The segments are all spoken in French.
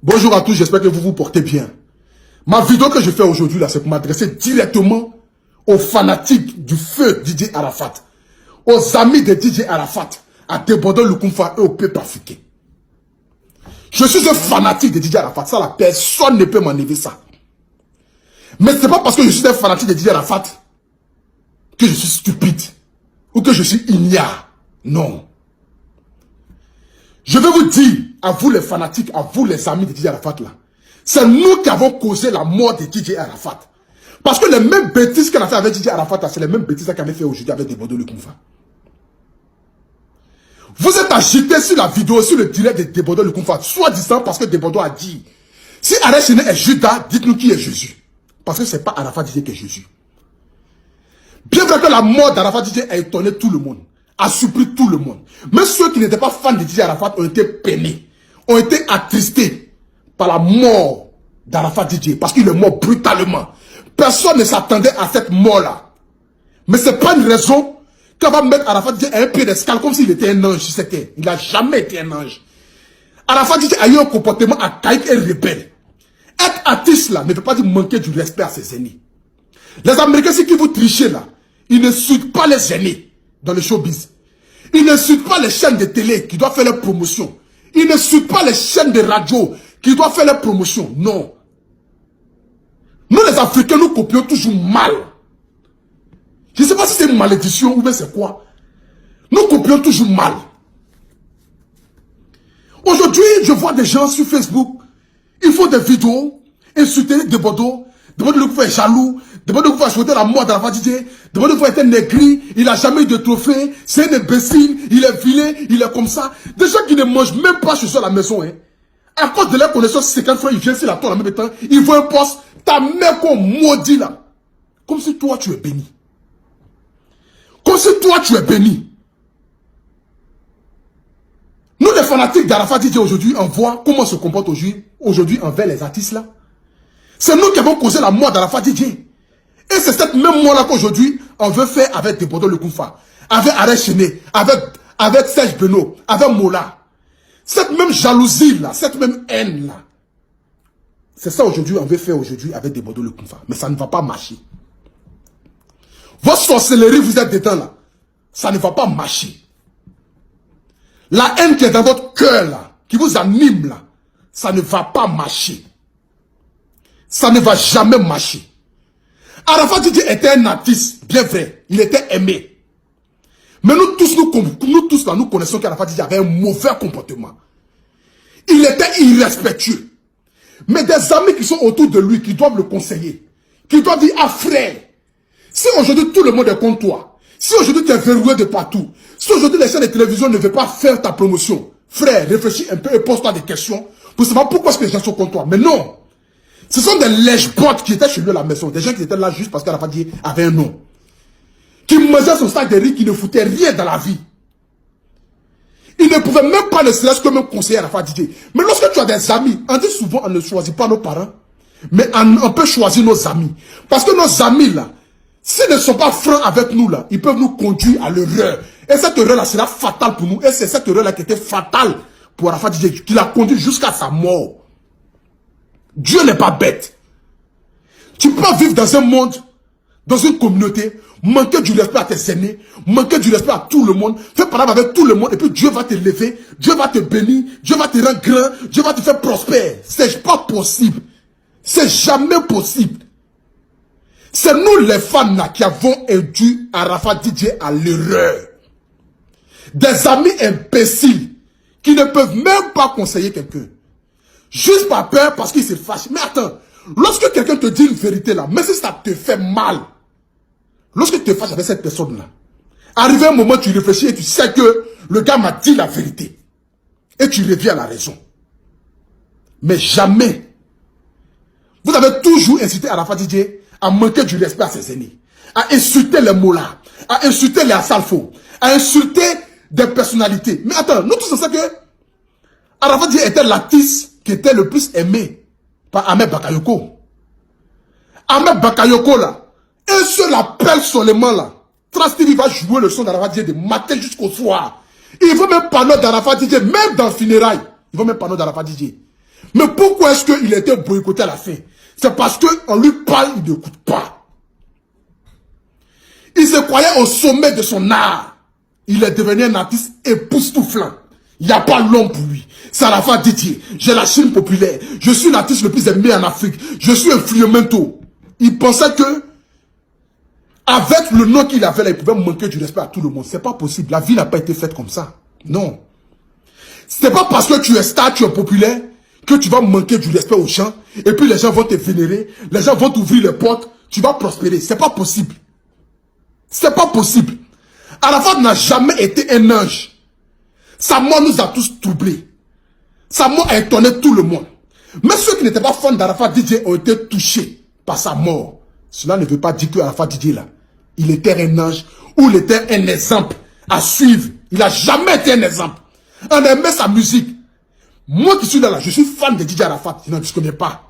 Bonjour à tous, j'espère que vous vous portez bien. Ma vidéo que je fais aujourd'hui là, c'est pour m'adresser directement aux fanatiques du feu DJ Arafat, aux amis de DJ Arafat, à Tebodo Lukumfa et au peuple africain. Je suis un fanatique de DJ Arafat, ça la personne ne peut m'enlever ça. Mais ce n'est pas parce que je suis un fanatique de DJ Arafat que je suis stupide ou que je suis ignare. Non. Je vais vous dire, à vous les fanatiques, à vous les amis de DJ Arafat là, c'est nous qui avons causé la mort de DJ Arafat. Parce que les mêmes bêtises qu'on a fait avec DJ Arafat, c'est les mêmes bêtises qu'on avait fait aujourd'hui avec Tebodo Lukumfa. Vous êtes agité sur la vidéo, sur le direct de Tebodo Lukumfa, soi-disant parce que Tebodo a dit, si Arafat est Judas, dites-nous qui est Jésus. Parce que ce n'est pas Arafat DJ qui est Jésus. Bien vrai que la mort d'Arafat DJ a étonné tout le monde, a surpris tout le monde. Mais ceux qui n'étaient pas fans de DJ Arafat ont été peinés, ont été attristés par la mort d'Arafat DJ, parce qu'il est mort brutalement. Personne ne s'attendait à cette mort-là. Mais ce n'est pas une raison qu'on va mettre Arafat DJ à un piédestal comme s'il était un ange. Il n'a jamais été un ange. Arafat DJ a eu un comportement archaïque et rebelle. Être artiste là ne veut pas dire manquer du respect à ses aînés. Les Américains, c'est qui vous trichez là, ils ne suivent pas les aînés dans le showbiz. Ils ne suivent pas les chaînes de télé qui doivent faire leur promotion. Ils ne suivent pas les chaînes de radio qui doivent faire leur promotion. Non. Nous les Africains, nous copions toujours mal. Je ne sais pas si c'est une malédiction ou bien c'est quoi. Nous copions toujours mal. Aujourd'hui, je vois des gens sur Facebook, ils font des vidéos, insulter Tebodo. Tebodo Lukumfa est jaloux. Tebodo Lukumfa a souhaité la mort d'Arafat DJ. Tebodo Lukumfa était négri. Il n'a jamais eu de trophée. C'est un imbécile. Il est vilain. Il est comme ça. Des gens qui ne mangent même pas chez eux à la maison. Hein. À cause de leur connaissance, 50 francs, ils viennent sur la toile en même temps. Ils voient un poste. Ta mère qu'on maudit là. Comme si toi tu es béni. Comme si toi tu es béni. Nous les fanatiques d'Arafat DJ aujourd'hui, on voit comment on se comporte aujourd'hui envers les artistes là. C'est nous qui avons causé la mort d'Arafat DJ. Et c'est cette même mort-là qu'aujourd'hui, on veut faire avec Tebodo Lukumfa, avec Arès Chené, avec Serge Beno, avec Mola. Cette même jalousie-là, cette même haine-là. C'est ça aujourd'hui, on veut faire aujourd'hui avec Tebodo Lukumfa. Mais ça ne va pas marcher. Votre sorcellerie, vous êtes dedans là. Ça ne va pas marcher. La haine qui est dans votre cœur là, qui vous anime là, ça ne va pas marcher. Ça ne va jamais marcher. Arafat DJ était un artiste, bien vrai. Il était aimé. Mais nous tous là, nous connaissons qu'Arafat DJ avait un mauvais comportement. Il était irrespectueux. Mais des amis qui sont autour de lui, qui doivent le conseiller, qui doivent dire, ah frère, si aujourd'hui tout le monde est contre toi, si aujourd'hui tu es verrouillé de partout, si aujourd'hui les chaînes de télévision ne veulent pas faire ta promotion, frère, réfléchis un peu et pose-toi des questions pour savoir pourquoi est-ce que les gens sont contre toi. Mais non. Ce sont des lèche-bottes qui étaient chez lui à la maison. Des gens qui étaient là juste parce qu'Arafat DJ avait un nom. Qui mangeaient son sac de riz, qui ne foutaient rien dans la vie. Ils ne pouvaient même pas ne serait-ce que même conseiller Arafat DJ. Mais lorsque tu as des amis, on dit souvent on ne choisit pas nos parents, mais on peut choisir nos amis. Parce que nos amis là, s'ils ne sont pas francs avec nous là, ils peuvent nous conduire à l'erreur. Et cette erreur là sera fatale pour nous. Et c'est cette erreur là qui était fatale pour Arafat DJ, qui l'a conduit jusqu'à sa mort. Dieu n'est pas bête. Tu peux vivre dans un monde, dans une communauté, manquer du respect à tes aînés, manquer du respect à tout le monde, faire parler avec tout le monde, et puis Dieu va te lever, Dieu va te bénir, Dieu va te rendre grand, Dieu va te faire prospère. C'est pas possible. C'est jamais possible. C'est nous les fans là qui avons induit Arafat DJ à l'erreur. Des amis imbéciles qui ne peuvent même pas conseiller quelqu'un. Juste par peur parce qu'il se fâche. Mais attends, lorsque quelqu'un te dit une vérité là, même si ça te fait mal, lorsque tu te fâches avec cette personne là, arrivé un moment tu réfléchis et tu sais que le gars m'a dit la vérité. Et tu reviens à la raison. Mais jamais. Vous avez toujours incité Arafat DJ à manquer du respect à ses aînés, à insulter les mollahs, à insulter les assalfos, à insulter des personnalités. Mais attends, nous tous on sait que Arafat DJ était l'artiste qui était le plus aimé par Ahmed Bakayoko. Ahmed Bakayoko là, un seul appel seulement là, Trace TV va jouer le son d'Arafat DJ de matin jusqu'au soir. Il ne veut même pas notre d'Arafat DJ, même dans le funérail. Il ne veut même pas notre d'Arafat DJ. Mais pourquoi est-ce qu'il a été boycotté à la fin? C'est parce qu'on lui parle, il n'écoute pas. Il se croyait au sommet de son art. Il est devenu un artiste époustouflant. Il n'y a pas l'homme pour lui. C'est Arafat Didier. J'ai la Chine populaire. Je suis l'artiste le plus aimé en Afrique. Je suis un Friomento. Il pensait que, avec le nom qu'il avait là, il pouvait manquer du respect à tout le monde. C'est pas possible. La vie n'a pas été faite comme ça. Non. C'est pas parce que tu es star, tu es populaire, que tu vas manquer du respect aux gens. Et puis les gens vont te vénérer. Les gens vont t'ouvrir les portes. Tu vas prospérer. C'est pas possible. C'est pas possible. Arafat n'a jamais été un ange. Sa mort nous a tous troublés. Sa mort a étonné tout le monde. Mais ceux qui n'étaient pas fans d'Arafat Didier ont été touchés par sa mort. Cela ne veut pas dire que Arafat Didier là, il était un ange ou il était un exemple à suivre. Il n'a jamais été un exemple. On aimait sa musique. Moi qui suis là, je suis fan de Didier Arafat. Je ne connais pas.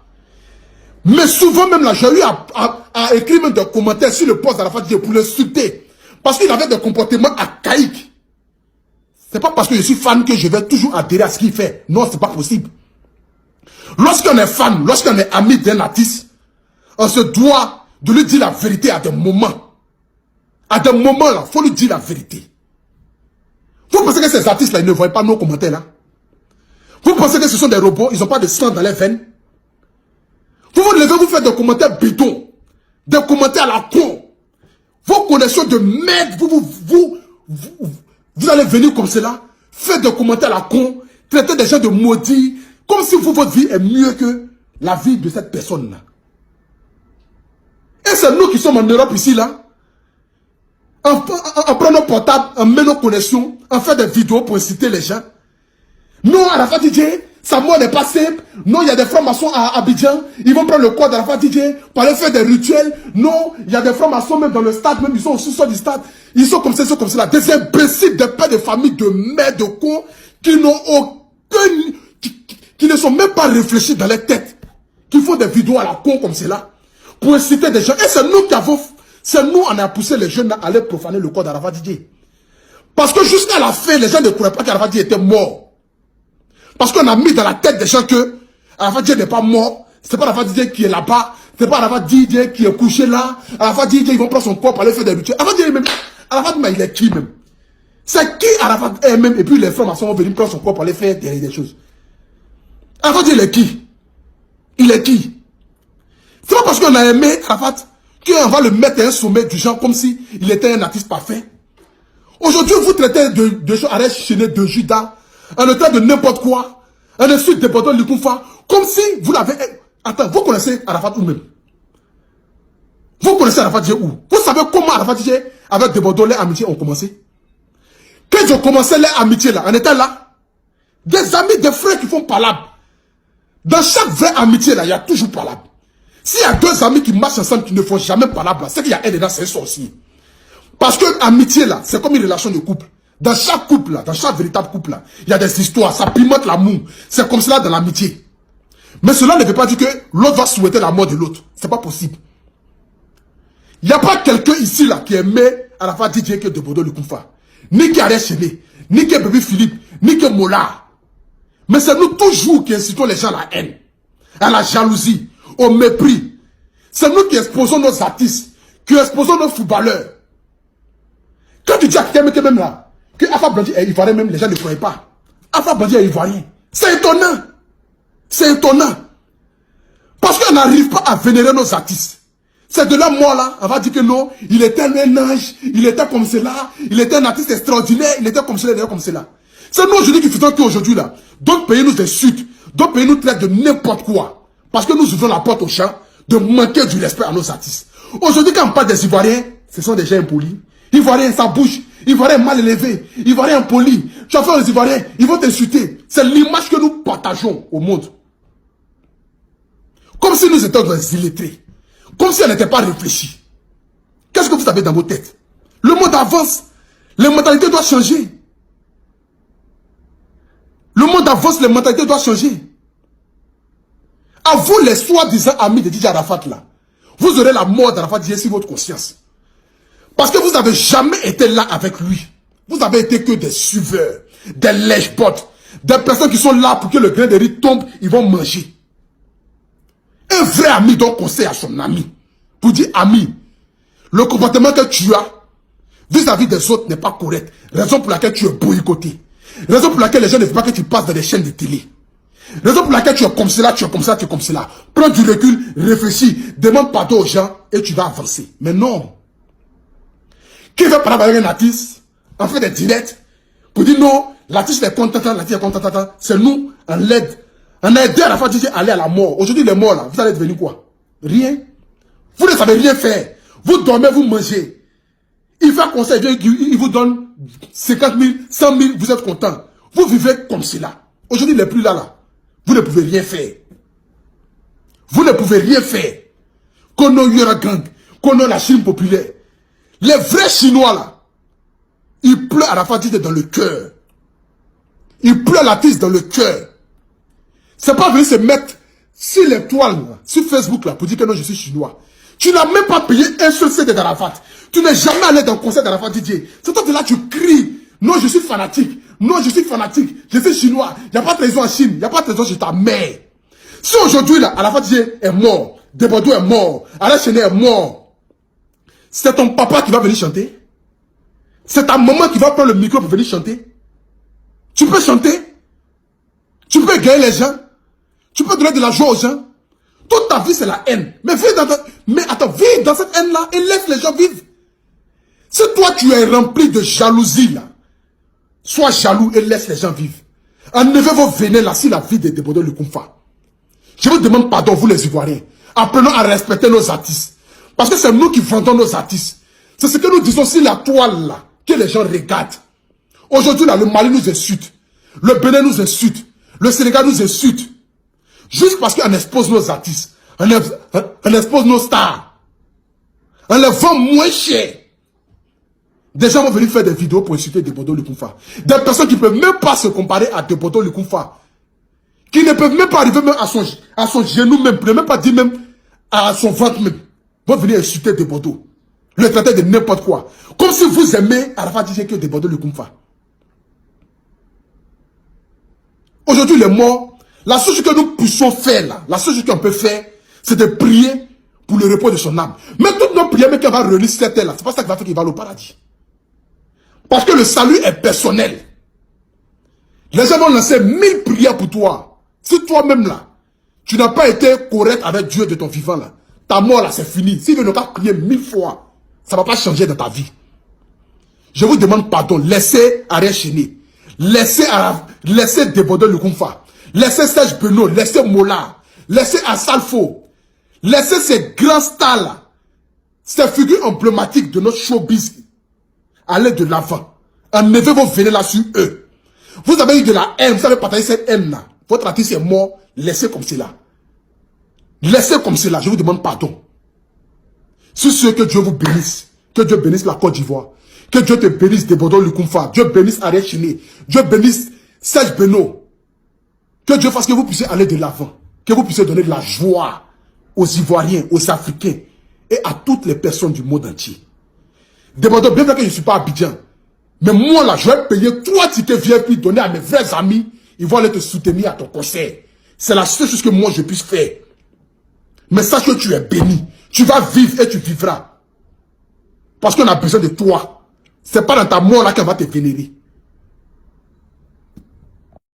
Mais souvent même là, j'ai eu à écrire même des commentaires sur le poste d'Arafat Didier pour l'insulter. Parce qu'il avait des comportements archaïques. C'est pas parce que je suis fan que je vais toujours adhérer à ce qu'il fait. Non, c'est pas possible. Lorsqu'on est fan, lorsqu'on est ami d'un artiste, on se doit de lui dire la vérité à des moments. À des moments là, il faut lui dire la vérité. Vous pensez que ces artistes là, ils ne voient pas nos commentaires là? Vous pensez que ce sont des robots, ils n'ont pas de sang dans les veines? Vous vous levez, vous faites des commentaires bidons, des commentaires à la con. Vos connexions de merde, vous allez venir comme cela, faire des commentaires à la con, traiter des gens de maudits, comme si votre vie est mieux que la vie de cette personne-là. Et c'est nous qui sommes en Europe ici, là. On prend nos portables, on met nos connexions, on fait des vidéos pour inciter les gens. Non, Arafat Didier, sa mort n'est pas simple. Non, il y a des francs-maçons à Abidjan. Ils vont prendre le corps d'Arafat Didier pour aller faire des rituels. Non, il y a des francs-maçons même dans le stade, même ils sont au sous-sol du stade. Ils sont comme ça, ils sont comme cela. Des imbéciles, des pères de famille, de mères, de cons, qui n'ont aucun... qui ne sont même pas réfléchis dans leur tête. Qui font des vidéos à la con comme cela. Pour inciter des gens. Et c'est nous qui avons... C'est nous, on a poussé les jeunes à aller profaner le corps d'Arafat Didier. Parce que jusqu'à la fin, les gens ne croyaient pas qu'Arafat Didier était mort. Parce qu'on a mis dans la tête des gens que Arafat Didier n'est pas mort. C'est pas Arafat Didier qui est là-bas. C'est pas Arafat Didier qui est couché là. Arafat Didier, ils vont prendre son corps pour aller faire des rituels. Arafat Didier même. Arafat, mais il est qui même? C'est qui Arafat est même? Et puis les francs-maçons vont venir prendre son corps pour aller faire des choses. Arafat Didier, il est qui? Il est qui? C'est pas parce qu'on a aimé Arafat qu'on va le mettre à un sommet du genre comme si il était un artiste parfait. Aujourd'hui, vous traitez de choses arrêt chaîné de Judas. On est train de n'importe quoi. On est sur des bâtons de Koufa. Comme si vous l'avez... Attends, vous connaissez Arafat où même? Vous connaissez Arafat Didier où? Vous savez comment Arafat Didier, avec des bâtons, les amitiés ont commencé? Quand ils ont commencé les amitiés là, on était là. Des amis, des frères qui font palabre. Dans chaque vraie amitié là, il y a toujours palabre. S'il y a deux amis qui marchent ensemble, qui ne font jamais palabre, c'est qu'il y a un dedans, c'est un sorcier. Parce que l'amitié là, c'est comme une relation de couple. Dans chaque couple là, dans chaque véritable couple là, il y a des histoires, ça pimente l'amour. C'est comme cela dans l'amitié. Mais cela ne veut pas dire que l'autre va souhaiter la mort de l'autre. C'est pas possible. Il n'y a pas quelqu'un ici là qui aimait Arafat Didier que de Bodo Lukufa. Ni qui Arrête Chéné, ni qui Bébé Philippe, ni qui Mola. Mais c'est nous toujours qui incitons les gens à la haine, à la jalousie, au mépris. C'est nous qui exposons nos artistes, qui exposons nos footballeurs. Quand tu dis à quelqu'un même là, que Alpha Blondy est ivoirien même, les gens ne croient pas. Alpha Blondy est ivoirien. C'est étonnant. C'est étonnant. Parce qu'on n'arrive pas à vénérer nos artistes. C'est de là, moi là, on va dire que non, il était un ange, il était comme cela, il était un artiste extraordinaire, il était comme cela, il était comme cela. C'est nous aujourd'hui qui faisons qu'aujourd'hui là, d'autres pays nous insultent, d'autres pays nous traitent de n'importe quoi. Parce que nous ouvrons la porte aux champs de manquer du respect à nos artistes. Aujourd'hui, quand on parle des Ivoiriens, ce sont des gens impolis. Ivoiriens, ça bouge. Ivoiriens mal élevés. Ivoiriens impolis. Tu vas faire les Ivoiriens, ils vont t'insulter. C'est l'image que nous partageons au monde. Comme si nous étions des illettrés. Comme si on n'était pas réfléchis. Qu'est-ce que vous avez dans vos têtes? Le monde avance. Les mentalités doivent changer. Le monde avance, les mentalités doivent changer. À vous, les soi-disant amis de Didier Arafat là, vous aurez la mort d'Arafat Didier sur votre conscience. Parce que vous n'avez jamais été là avec lui. Vous avez été que des suiveurs, des lèche-potes, Des personnes qui sont là pour que le grain de riz tombe, ils vont manger. Un vrai ami donne conseil à son ami. Pour dire, ami, le comportement que tu as vis-à-vis des autres n'est pas correct. Raison pour laquelle tu es boycotté. Raison pour laquelle les gens ne veulent pas que tu passes dans des chaînes de télé. Raison pour laquelle tu es comme cela, tu es comme ça, tu es comme cela. Prends du recul, réfléchis, demande pardon aux gens et tu vas avancer. Mais non. Qui veut parler avec un artiste, en fait des directs, pour dire non, l'artiste est content, l'artiste est content, c'est nous, on l'aide. On a aidé à la fois à aller à la mort. Aujourd'hui, les morts là, vous allez devenir quoi? Rien. Vous ne savez rien faire. Vous dormez, vous mangez. Il fait un conseil, il vous donne 50 000, 100 000, vous êtes content. Vous vivez comme cela. Aujourd'hui, il n'est plus là. Vous ne pouvez rien faire. Vous ne pouvez rien faire. Qu'on ait Yura Gang, qu'on ait la Chine populaire. Les vrais Chinois là, ils pleurent à la fatigue dans le cœur. Ils pleurent l'artiste dans le cœur. C'est pas venir se mettre sur les toiles, sur Facebook là, pour dire que non, je suis chinois. Tu n'as même pas payé un seul CD d'Arafat. Tu n'es jamais allé dans le concert d'Arafat DJ. C'est toi de là, tu cries. Non, je suis fanatique. Non, je suis fanatique. Je suis chinois. Il n'y a pas de trésor en Chine. Il n'y a pas de trésor chez ta mère. Si aujourd'hui, là, Arafat DJ est mort, Debordou est mort, Alain Chenet est mort, c'est ton papa qui va venir chanter? C'est ta maman qui va prendre le micro pour venir chanter? Tu peux chanter? Tu peux gagner les gens? Tu peux donner de la joie aux gens? Toute ta vie, c'est la haine. Mais vis dans cette haine-là et laisse les gens vivre. Si toi, tu es rempli de jalousie, là, sois jaloux et laisse les gens vivre. Enlevez vos venin là, sur la vie de Debordou Lukumfa. Je vous demande pardon, vous les Ivoiriens. Apprenons à respecter nos artistes. Parce que c'est nous qui vendons nos artistes. C'est ce que nous disons sur la toile, là, que les gens regardent. Aujourd'hui, là, le Mali nous insulte. Le Bénin nous insulte. Le Sénégal nous insulte. Juste parce qu'on expose nos artistes. On expose nos stars. On les vend moins cher. Des gens vont venir faire des vidéos pour insulter Debordou Lukumfa. Des personnes qui ne peuvent même pas se comparer à Debordou Lukumfa. Qui ne peuvent même pas arriver même à son genou même. Qui ne peuvent même pas dire même à son ventre même. Vont venir insulter Debordou. Le traiter de n'importe quoi. Comme si vous aimez Arafat DJ que Debordou Lukumfa. Aujourd'hui, les morts, la seule chose que nous puissions faire là, la seule chose qu'on peut faire, c'est de prier pour le repos de son âme. Mais toutes nos prières, mais qu'elle va relire cette terre là, c'est pas ça qui va faire qu'il va aller au paradis. Parce que le salut est personnel. Les gens vont lancer 1000 prières pour toi. Si toi-même là, tu n'as pas été correct avec Dieu de ton vivant là, ta mort là, c'est fini. S'il veut pas prier 1000 fois, ça ne va pas changer dans ta vie. Je vous demande pardon. Laissez Ariel Chéné. Laissez Debordou Lukumfa. Laissez Serge Beno. Laissez Mola. Laissez Assalfo. Laissez ces grands stars là. Ces figures emblématiques de notre showbiz. Allez de l'avant. Enlevez vos venez là sur eux. Vous avez eu de la haine. Vous avez partagé cette haine là. Votre artiste est mort. Laissez comme cela. Laissez comme cela. Je vous demande pardon. Sur ce, que Dieu vous bénisse. Que Dieu bénisse la Côte d'Ivoire. Que Dieu te bénisse Debordou Lukumfa. Dieu bénisse Ariel Chéné. Dieu bénisse Serge Beno. Que Dieu fasse que vous puissiez aller de l'avant. Que vous puissiez donner de la joie aux Ivoiriens, aux Africains et à toutes les personnes du monde entier. Debordou, bien vrai que je ne suis pas à Abidjan. Mais moi là, je vais payer 3 tickets VIP donner à mes vrais amis. Ils vont aller te soutenir à ton concert. C'est la seule chose que moi je puisse faire. Mais sache que tu es béni. Tu vas vivre et tu vivras. Parce qu'on a besoin de toi. C'est pas dans ta mort là qu'elle va te vénérer.